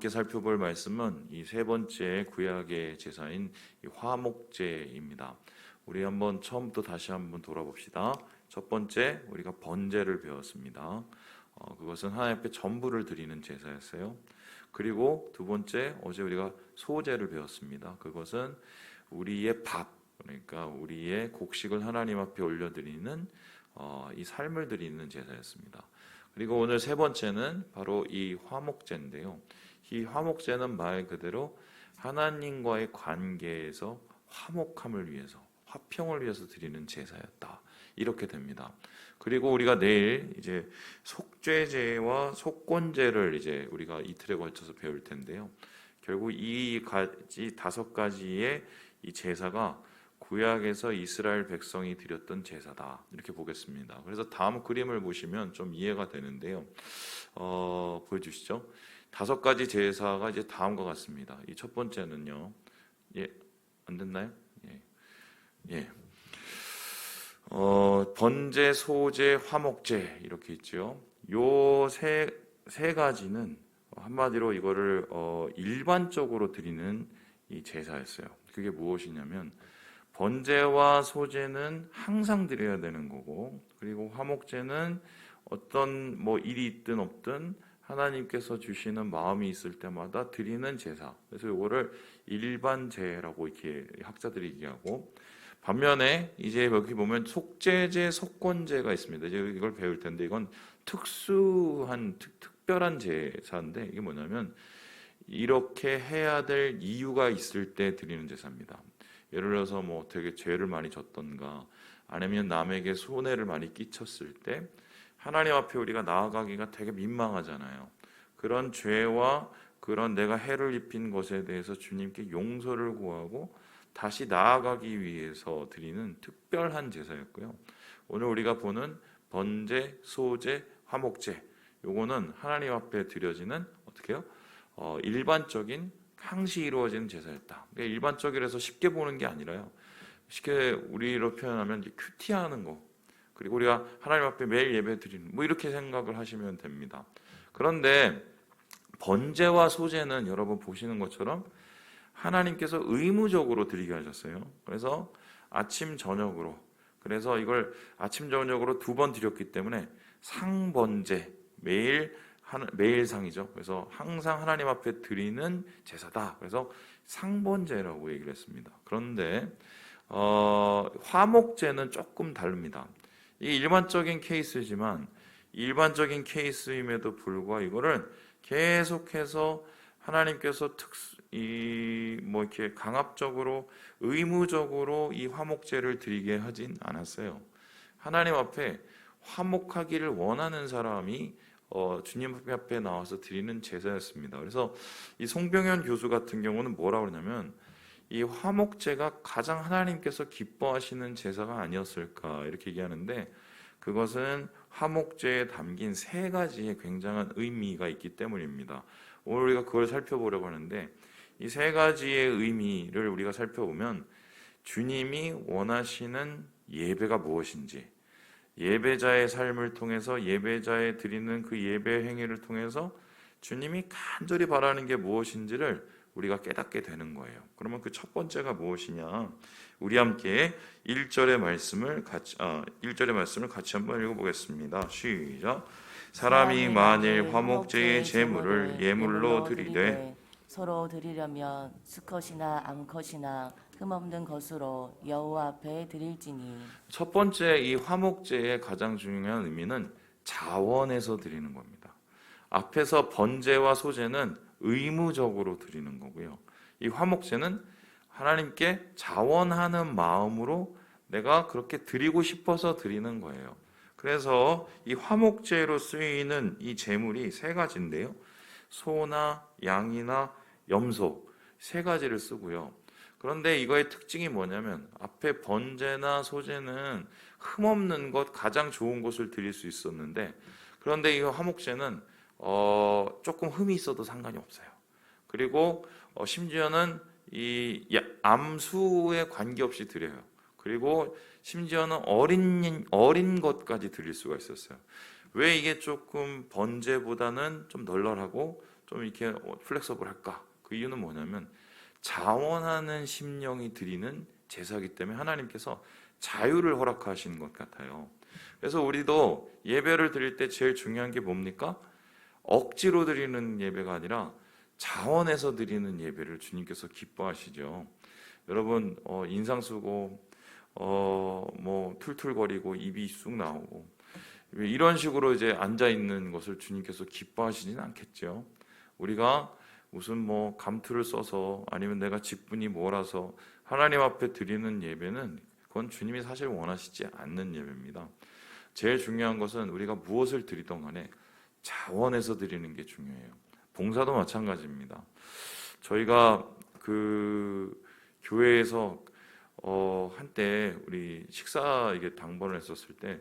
함께 살펴볼 말씀은 이 세 번째 구약의 제사인 이 화목제입니다. 우리 한번 처음부터 다시 한번 돌아봅시다. 첫 번째 우리가 번제를 배웠습니다. 그것은 하나님 앞에 전부를 드리는 제사였어요. 그리고 두 번째 어제 우리가 소제를 배웠습니다. 그것은 우리의 밥, 그러니까 우리의 곡식을 하나님 앞에 올려드리는 이 삶을 드리는 제사였습니다. 그리고 오늘 세 번째는 바로 이 화목제인데요. 이 화목제는 말 그대로 하나님과의 관계에서 화목함을 위해서, 화평을 위해서 드리는 제사였다. 이렇게 됩니다. 그리고 우리가 내일 이제 속죄제와 속건제를 이제 우리가 이틀에 걸쳐서 배울 텐데요. 결국 이 다섯 가지의 이 제사가 구약에서 이스라엘 백성이 드렸던 제사다. 이렇게 보겠습니다. 그래서 다음 그림을 보시면 좀 이해가 되는데요. 보여주시죠. 다섯 가지 제사가 이제 다음과 같습니다. 이 첫 번째는요. 안 됐나요? 예. 번제, 소제, 화목제 이렇게 있죠. 요 세 가지는 한마디로 이거를 일반적으로 드리는 이 제사였어요. 그게 무엇이냐면 번제와 소제는 항상 드려야 되는 거고, 그리고 화목제는 어떤 일이 있든 없든 하나님께서 주시는 마음이 있을 때마다 드리는 제사. 그래서 이거를 일반제라고 이렇게 학자들이 얘기하고, 반면에 이제 여기 보면 속죄제, 속건제가 있습니다. 이제 이걸 배울 텐데 이건 특별한 제사인데 이게 뭐냐면 이렇게 해야 될 이유가 있을 때 드리는 제사입니다. 예를 들어서 되게 죄를 많이 졌던가 아니면 남에게 손해를 많이 끼쳤을 때 하나님 앞에 우리가 나아가기가 되게 민망하잖아요. 그런 죄와 그런 내가 해를 입힌 것에 대해서 주님께 용서를 구하고 다시 나아가기 위해서 드리는 특별한 제사였고요. 오늘 우리가 보는 번제, 소제, 화목제, 요거는 하나님 앞에 드려지는 어떻게 해요? 일반적인 항시 이루어지는 제사였다. 그러니까 일반적이라서 쉽게 보는 게 아니라요. 쉽게 우리로 표현하면 큐티하는 거, 그리고 우리가 하나님 앞에 매일 예배 드리는 이렇게 생각을 하시면 됩니다. 그런데 번제와 소제는 여러분 보시는 것처럼 하나님께서 의무적으로 드리게 하셨어요. 그래서 아침 저녁으로, 그래서 이걸 아침 저녁으로 두 번 드렸기 때문에 상번제, 매일 상이죠. 그래서 항상 하나님 앞에 드리는 제사다. 그래서 상번제라고 얘기를 했습니다. 그런데 화목제는 조금 다릅니다. 이 일반적인 케이스지만 일반적인 케이스임에도 불구하고 이거를 계속해서 하나님께서 이렇게 강압적으로 의무적으로 이 화목제를 드리게 하진 않았어요. 하나님 앞에 화목하기를 원하는 사람이 주님 앞에 나와서 드리는 제사였습니다. 그래서 이 송병현 교수 같은 경우는 뭐라고 그러냐면 이 화목제가 가장 하나님께서 기뻐하시는 제사가 아니었을까 이렇게 얘기하는데, 그것은 화목제에 담긴 세 가지의 굉장한 의미가 있기 때문입니다. 오늘 우리가 그걸 살펴보려고 하는데, 이 세 가지의 의미를 우리가 살펴보면 주님이 원하시는 예배가 무엇인지, 예배자의 삶을 통해서 예배자에 드리는 그 예배 행위를 통해서 주님이 간절히 바라는 게 무엇인지를 우리가 깨닫게 되는 거예요. 그러면 그 첫 번째가 무엇이냐? 우리 함께 1절의 말씀을 같이 한번 읽어보겠습니다. 시작. 사람이 만일 화목제의 제물을 예물로 드리되 서로 드리려면 수컷이나 암컷이나 흠없는 것으로 여호와 앞에 드릴지니. 첫 번째 이 화목제의 가장 중요한 의미는 자원해서 드리는 겁니다. 앞에서 번제와 소제는 의무적으로 드리는 거고요. 이 화목제는 하나님께 자원하는 마음으로 내가 그렇게 드리고 싶어서 드리는 거예요. 그래서 이 화목제로 쓰이는 이 제물이 세 가지인데요. 소나 양이나 염소 세 가지를 쓰고요. 그런데 이거의 특징이 뭐냐면 앞에 번제나 소제는 흠없는 것, 가장 좋은 것을 드릴 수 있었는데, 그런데 이 화목제는 조금 흠이 있어도 상관이 없어요. 그리고 심지어는 이 암수에 관계없이 드려요. 그리고 심지어는 어린 것까지 드릴 수가 있었어요. 왜 이게 조금 번제보다는 좀 널널하고 좀 이렇게 플렉서블할까? 그 이유는 뭐냐면 자원하는 심령이 드리는 제사이기 때문에 하나님께서 자유를 허락하시는 것 같아요. 그래서 우리도 예배를 드릴 때 제일 중요한 게 뭡니까? 억지로 드리는 예배가 아니라 자원해서 드리는 예배를 주님께서 기뻐하시죠. 여러분 인상 쓰고 뭐 툴툴거리고 입이 쑥 나오고 이런 식으로 이제 앉아 있는 것을 주님께서 기뻐하시진 않겠죠. 우리가 무슨 뭐 감투를 써서 아니면 내가 직분이 몰아서 하나님 앞에 드리는 예배는 그건 주님이 사실 원하시지 않는 예배입니다. 제일 중요한 것은 우리가 무엇을 드리던 간에 자원해서 드리는 게 중요해요. 봉사도 마찬가지입니다. 저희가 그 교회에서 한때 우리 식사 이게 당번을 했었을 때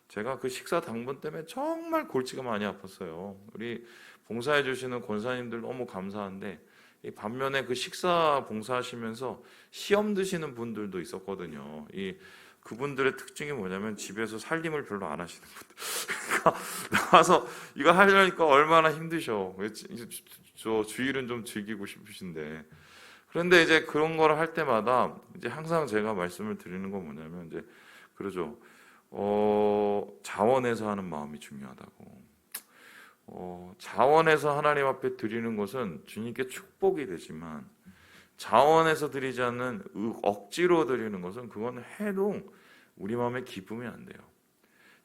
제가 그 식사 당번 때문에 정말 골치가 많이 아팠어요. 우리 봉사해 주시는 권사님들 너무 감사한데 이 반면에 그 식사 봉사하시면서 시험 드시는 분들도 있었거든요. 그분들의 특징이 뭐냐면 집에서 살림을 별로 안 하시는 분들. 그러니까 나와서 이거 하려니까 얼마나 힘드셔. 저 주일은 좀 즐기고 싶으신데. 그런데 이제 그런 걸 할 때마다 이제 항상 제가 말씀을 드리는 건 뭐냐면 이제 그러죠. 자원해서 하는 마음이 중요하다고. 자원해서 하나님 앞에 드리는 것은 주님께 축복이 되지만 자원해서 드리지 않는 억지로 드리는 것은 그건 해도 우리 마음에 기쁨이 안 돼요.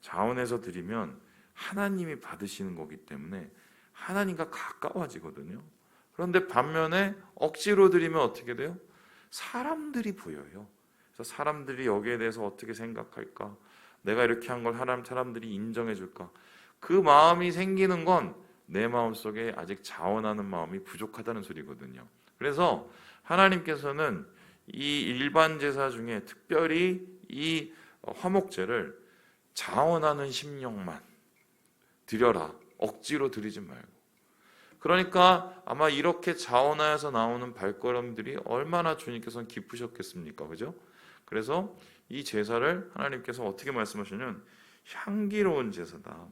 자원해서 드리면 하나님이 받으시는 거기 때문에 하나님과 가까워지거든요. 그런데 반면에 억지로 드리면 어떻게 돼요? 사람들이 보여요. 그래서 사람들이 여기에 대해서 어떻게 생각할까? 내가 이렇게 한 걸 사람들이 인정해 줄까? 그 마음이 생기는 건 내 마음속에 아직 자원하는 마음이 부족하다는 소리거든요. 그래서 하나님께서는 이 일반 제사 중에 특별히 이 화목제를 자원하는 심령만 드려라. 억지로 드리지 말고. 그러니까 아마 이렇게 자원하여서 나오는 발걸음들이 얼마나 주님께서는 기쁘셨겠습니까? 그죠? 그래서 이 제사를 하나님께서 어떻게 말씀하시냐면 향기로운 제사다.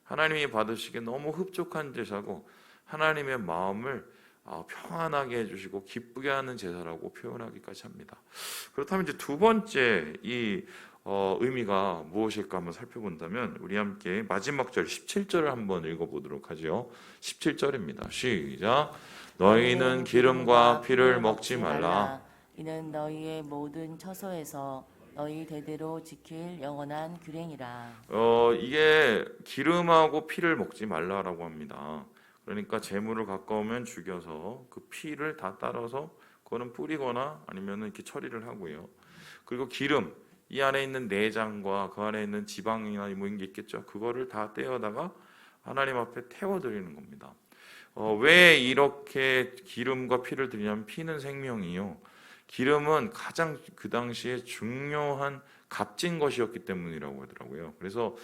하나님이 받으시기에 너무 흡족한 제사고 하나님의 마음을 평안하게 해주시고 기쁘게 하는 제사라고 표현하기까지 합니다. 그렇다면 이제 두 번째 이 의미가 무엇일까 한번 살펴본다면 우리 함께 마지막 절 17절을 한번 읽어보도록 하죠. 17절입니다. 시작. 너희는 기름과 피를 먹지 말라. 이는 너희의 모든 처소에서 너희 대대로 지킬 영원한 규례니라. 이게 기름하고 피를 먹지 말라라고 합니다. 그러니까 재물을 가까우면 죽여서 그 피를 다 따라서 그거는 뿌리거나 아니면 이렇게 처리를 하고요. 그리고 기름, 이 안에 있는 내장과 그 안에 있는 지방이나 뭐 이런 게 있겠죠. 그거를 다 떼어다가 하나님 앞에 태워드리는 겁니다. 왜 이렇게 기름과 피를 드리냐면 피는 생명이요. 기름은 가장 그 당시에 중요한 값진 것이었기 때문이라고 하더라고요. 그래서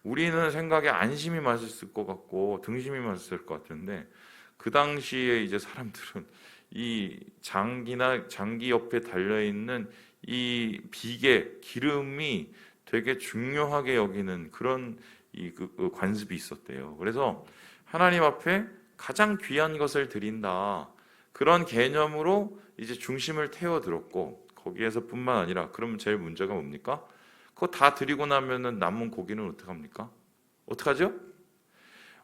우리는 생각에 안심이 맞을 것 같고 등심이 맞을 것 같은데 그 당시에 이제 사람들은 이 장기 옆에 달려 있는 이 비계 기름이 되게 중요하게 여기는 그런 그 관습이 있었대요. 그래서 하나님 앞에 가장 귀한 것을 드린다. 그런 개념으로 이제 중심을 태워들었고 거기에서뿐만 아니라 그러면 제일 문제가 뭡니까? 그거 다 드리고 나면은 남은 고기는 어떡합니까? 어떡하죠?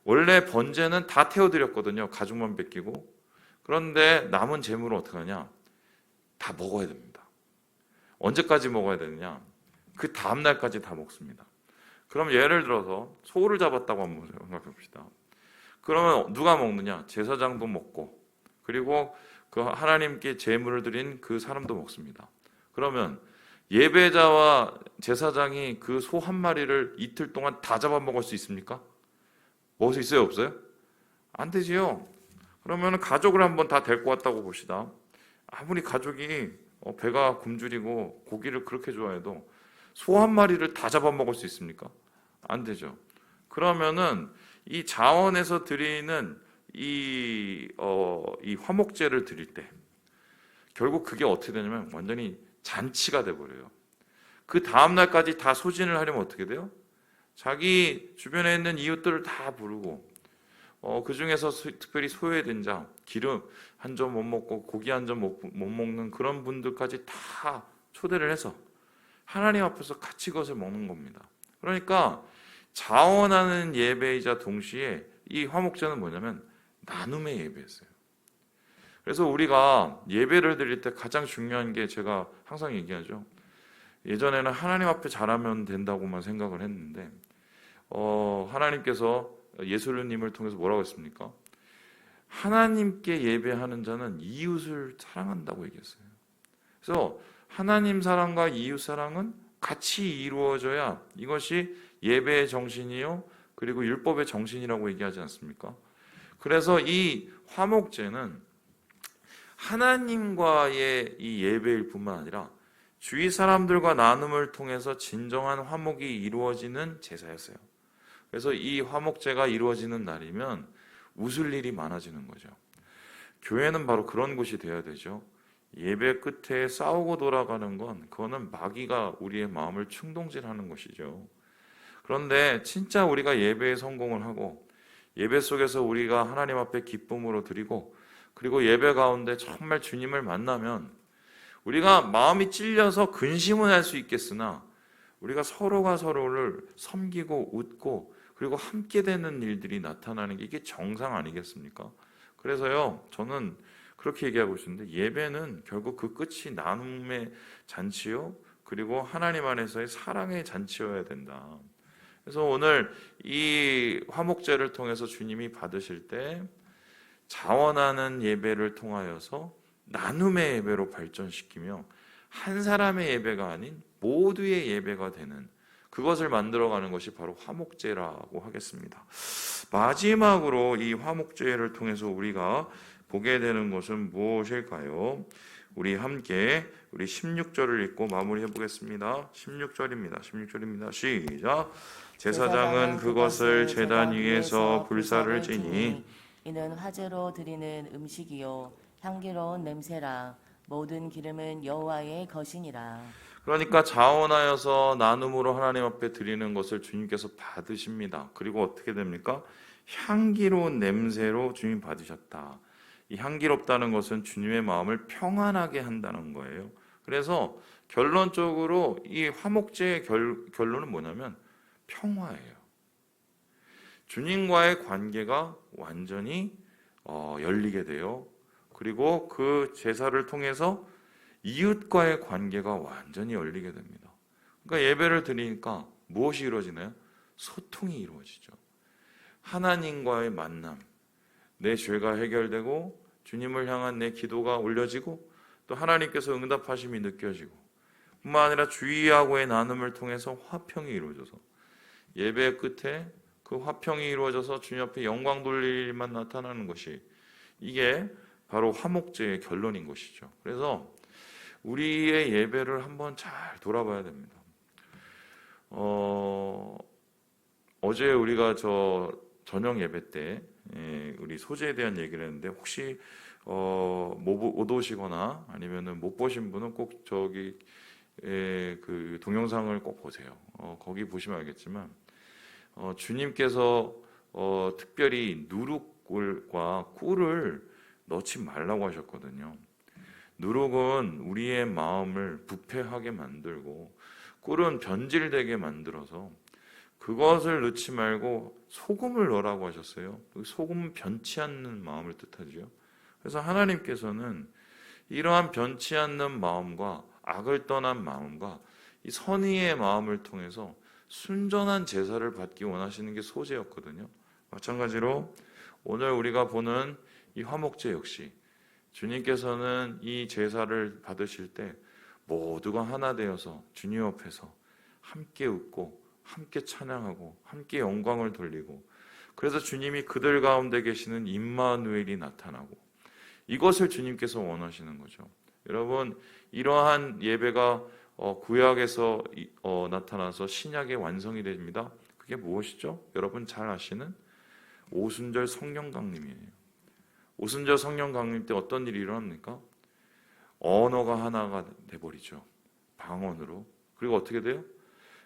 원래 번제는 다 태워드렸거든요. 가죽만 벗기고. 그런데 남은 재물은 어떡하냐? 다 먹어야 됩니다. 언제까지 먹어야 되느냐? 그 다음 날까지 다 먹습니다. 그럼 예를 들어서 소를 잡았다고 한번 생각해 봅시다. 그러면 누가 먹느냐? 제사장도 먹고 그리고 그 하나님께 제물을 드린 그 사람도 먹습니다. 그러면 예배자와 제사장이 그 소 한 마리를 이틀 동안 다 잡아먹을 수 있습니까? 먹을 수 있어요? 없어요? 안 되지요. 그러면 가족을 한번 다 데리고 왔다고 봅시다. 아무리 가족이 배가 굶주리고 고기를 그렇게 좋아해도 소 한 마리를 다 잡아먹을 수 있습니까? 안 되죠. 그러면은 이 자원에서 드리는 이 화목제를 드릴 때 결국 그게 어떻게 되냐면 완전히 잔치가 돼버려요. 그 다음 날까지 다 소진을 하려면 어떻게 돼요? 자기 주변에 있는 이웃들을 다 부르고 그 중에서 특별히 소외된 자, 기름 한 점 못 먹고 고기 한 점 못 먹는 그런 분들까지 다 초대를 해서 하나님 앞에서 같이 그것을 먹는 겁니다. 그러니까 자원하는 예배이자 동시에 이 화목제는 뭐냐면 나눔의 예배였어요. 그래서 우리가 예배를 드릴 때 가장 중요한 게 제가 항상 얘기하죠. 예전에는 하나님 앞에 잘하면 된다고만 생각을 했는데 하나님께서 예수님을 통해서 뭐라고 했습니까? 하나님께 예배하는 자는 이웃을 사랑한다고 얘기했어요. 그래서 하나님 사랑과 이웃 사랑은 같이 이루어져야 이것이 예배의 정신이요 그리고 율법의 정신이라고 얘기하지 않습니까? 그래서 이 화목제는 하나님과의 이 예배일 뿐만 아니라 주위 사람들과 나눔을 통해서 진정한 화목이 이루어지는 제사였어요. 그래서 이 화목제가 이루어지는 날이면 웃을 일이 많아지는 거죠. 교회는 바로 그런 곳이 되어야 되죠. 예배 끝에 싸우고 돌아가는 건 그거는 마귀가 우리의 마음을 충동질하는 것이죠. 그런데 진짜 우리가 예배에 성공을 하고 예배 속에서 우리가 하나님 앞에 기쁨으로 드리고 그리고 예배 가운데 정말 주님을 만나면 우리가 마음이 찔려서 근심은 할 수 있겠으나 우리가 서로가 서로를 섬기고 웃고 그리고 함께 되는 일들이 나타나는 게 이게 정상 아니겠습니까? 그래서요, 저는 그렇게 얘기하고 있는데 예배는 결국 그 끝이 나눔의 잔치요, 그리고 하나님 안에서의 사랑의 잔치여야 된다. 그래서 오늘 이 화목제를 통해서 주님이 받으실 때 자원하는 예배를 통하여서 나눔의 예배로 발전시키며 한 사람의 예배가 아닌 모두의 예배가 되는 그것을 만들어가는 것이 바로 화목제라고 하겠습니다. 마지막으로 이 화목제를 통해서 우리가 보게 되는 것은 무엇일까요? 우리 함께 우리 16절을 읽고 마무리해 보겠습니다. 16절입니다. 시작. 제사장은 그것을 제단 위에서 불사를 지니 이는 화제로 드리는 음식이요 향기로운 냄새라 모든 기름은 여호와의 것이니라. 그러니까 자원하여서 나눔으로 하나님 앞에 드리는 것을 주님께서 받으십니다. 그리고 어떻게 됩니까? 향기로운 냄새로 주님 받으셨다. 이 향기롭다는 것은 주님의 마음을 평안하게 한다는 거예요. 그래서 결론적으로 이 화목제의 결론은 뭐냐면 평화예요. 주님과의 관계가 완전히 열리게 돼요. 그리고 그 제사를 통해서 이웃과의 관계가 완전히 열리게 됩니다. 그러니까 예배를 드리니까 무엇이 이루어지나요? 소통이 이루어지죠. 하나님과의 만남, 내 죄가 해결되고 주님을 향한 내 기도가 올려지고 또 하나님께서 응답하심이 느껴지고 뿐만 아니라 주의하고의 나눔을 통해서 화평이 이루어져서 예배 끝에 그 화평이 이루어져서 주님 앞에 영광 돌릴 일만 나타나는 것이 이게 바로 화목제의 결론인 것이죠. 그래서 우리의 예배를 한번 잘 돌아봐야 됩니다. 어제 우리가 저녁 예배 때 우리 소재에 대한 얘기를 했는데 혹시 못 오시거나 아니면은 못 보신 분은 꼭 그 동영상을 꼭 보세요. 거기 보시면 알겠지만 주님께서 특별히 누룩과 꿀을 넣지 말라고 하셨거든요. 누룩은 우리의 마음을 부패하게 만들고 꿀은 변질되게 만들어서 그것을 넣지 말고 소금을 넣으라고 하셨어요. 소금은 변치 않는 마음을 뜻하죠. 그래서 하나님께서는 이러한 변치 않는 마음과 악을 떠난 마음과 이 선의의 마음을 통해서 순전한 제사를 받기 원하시는 게 소제였거든요. 마찬가지로 오늘 우리가 보는 이 화목제 역시 주님께서는 이 제사를 받으실 때 모두가 하나 되어서 주님 앞에서 함께 웃고 함께 찬양하고 함께 영광을 돌리고 그래서 주님이 그들 가운데 계시는 임마누엘이 나타나고 이것을 주님께서 원하시는 거죠. 여러분 이러한 예배가 구약에서 나타나서 신약의 완성이 됩니다. 그게 무엇이죠? 여러분 잘 아시는 오순절 성령 강림이에요. 오순절 성령 강림 때 어떤 일이 일어납니까? 언어가 하나가 돼버리죠. 방언으로. 그리고 어떻게 돼요?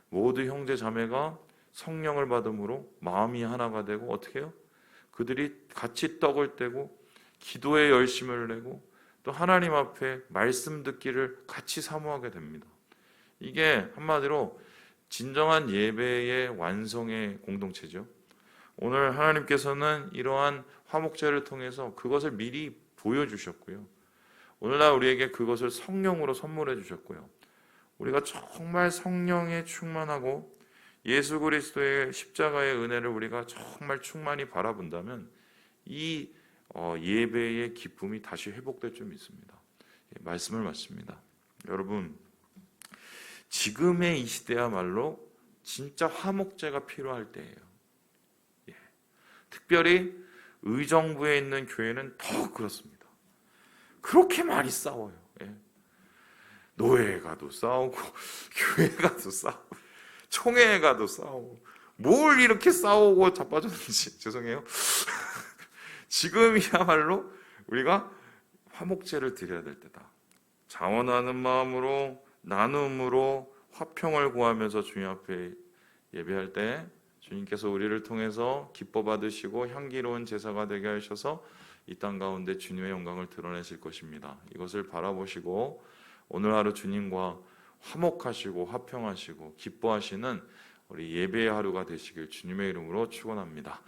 모두 형제 자매가 성령을 받음으로 마음이 하나가 되고 어떻게 해요? 그들이 같이 떡을 떼고 기도에 열심을 내고 또 하나님 앞에 말씀 듣기를 같이 사모하게 됩니다. 이게 한마디로 진정한 예배의 완성의 공동체죠. 오늘 하나님께서는 이러한 화목제를 통해서 그것을 미리 보여주셨고요. 오늘날 우리에게 그것을 성령으로 선물해 주셨고요. 우리가 정말 성령에 충만하고 예수 그리스도의 십자가의 은혜를 우리가 정말 충만히 바라본다면 이 예배의 기쁨이 다시 회복될 줄 믿습니다. 말씀을 마칩니다. 여러분, 지금의 이 시대야말로 진짜 화목제가 필요할 때예요. 특별히 의정부에 있는 교회는 더 그렇습니다. 그렇게 많이 싸워요. 노예가도 싸우고 교회가도 싸우고 총회가도 싸우고 뭘 이렇게 싸우고 자빠졌는지 죄송해요. 지금이야말로 우리가 화목제를 드려야 될 때다. 자원하는 마음으로 나눔으로 화평을 구하면서 주님 앞에 예배할 때 주님께서 우리를 통해서 기뻐 받으시고 향기로운 제사가 되게 하셔서 이 땅 가운데 주님의 영광을 드러내실 것입니다. 이것을 바라보시고 오늘 하루 주님과 화목하시고 화평하시고 기뻐하시는 우리 예배의 하루가 되시길 주님의 이름으로 축원합니다.